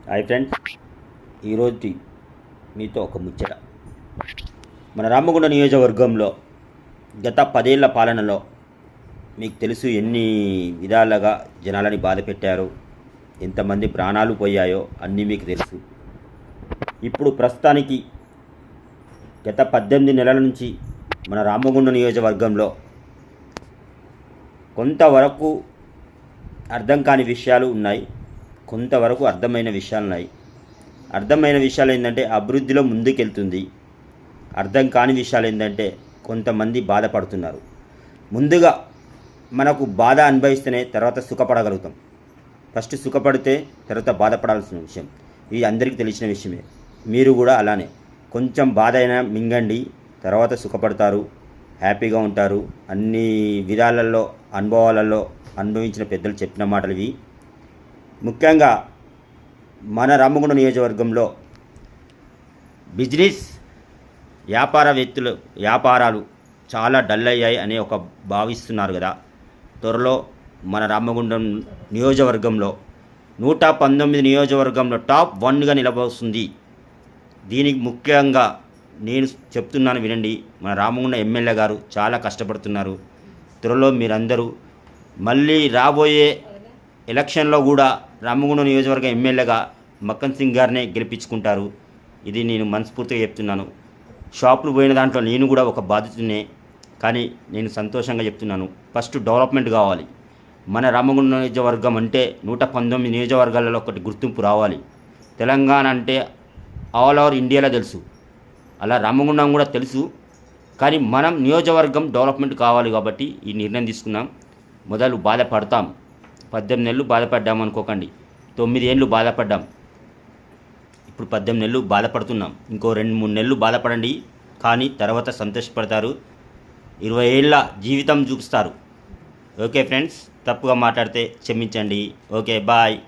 Hi friends, ఈరోజు మీతో ఒక ముచ్చట. మన రామగుండ నియోజకవర్గంలో గత 10 ఏళ్ల పాలనలో మీకు తెలుసు ఎన్ని విధాలుగా జనాలని బాధ పెట్టారో, ఎంతమంది ప్రాణాలు పోయాయో అన్నీ మీకు తెలుసు. ఇప్పుడు ప్రస్తుతానికి గత 18 నెలల నుంచి మన రామగుండ నియోజకవర్గంలో కొంతవరకు అర్థం కాని విషయాలు ఉన్నాయి, కొంతవరకు అర్థమైన విషయాలు ఉన్నాయి. అర్థమైన విషయాలు ఏంటంటే అభివృద్ధిలో ముందుకెళ్తుంది. అర్థం కాని విషయాలు ఏంటంటే కొంతమంది బాధపడుతున్నారు. ముందుగా మనకు బాధ అనుభవిస్తేనే తర్వాత సుఖపడగలుగుతాం. ఫస్ట్ సుఖపడితే తర్వాత బాధపడాల్సిన విషయం, ఇది అందరికీ తెలిసిన విషయమే. మీరు కూడా అలానే కొంచెం బాధ అయినా మింగండి, తర్వాత సుఖపడతారు, హ్యాపీగా ఉంటారు. అన్ని విధాలలో అనుభవాలలో అనుభవించిన పెద్దలు చెప్పిన మాటలు ఇవి. ముఖ్యంగా మన రామగుండ నియోజకవర్గంలో బిజినెస్ వ్యాపారాలు చాలా డల్ అయ్యాయి అని భావిస్తున్నారు కదా. త్వరలో మన రామగుండం నియోజకవర్గంలో 119 నియోజకవర్గంలో టాప్ 1గా నిలబడుతుంది. దీనికి ముఖ్యంగా నేను చెప్తున్నాను, వినండి. మన రామగుండ ఎమ్మెల్యే గారు చాలా కష్టపడుతున్నారు. త్వరలో మీరందరూ మళ్ళీ రాబోయే ఎలక్షన్లో కూడా రామగుండ నియోజకవర్గ ఎమ్మెల్యేగా మక్కన్ సింగ్ గారినే గెలిపించుకుంటారు. ఇది నేను మనస్ఫూర్తిగా చెప్తున్నాను. షాపులు పోయిన దాంట్లో నేను కూడా ఒక బాధితున్నే, కానీ నేను సంతోషంగా చెప్తున్నాను. ఫస్ట్ డెవలప్మెంట్ కావాలి. మన రామగుండ నియోజకవర్గం అంటే 119 నియోజకవర్గాలలో ఒకటి గుర్తింపు రావాలి. తెలంగాణ అంటే ఆల్ ఓవర్ ఇండియాలో తెలుసు, అలా రామగుండం కూడా తెలుసు. కానీ మనం నియోజకవర్గం డెవలప్మెంట్ కావాలి కాబట్టి ఈ నిర్ణయం తీసుకున్నాం. మొదలు బాధపడతాం, 18 నెలలు బాధపడ్డాం అనుకోకండి. 9 ఏళ్ళు బాధపడ్డాం, ఇప్పుడు 18 నెలలు బాధపడుతున్నాం. ఇంకో 2-3 నెలలు బాధపడండి, కానీ తర్వాత సంతోషపడతారు. 20 ఏళ్ళ జీవితం చూపిస్తారు. ఓకే ఫ్రెండ్స్, తప్పుగా మాట్లాడితే క్షమించండి. Okay, bye.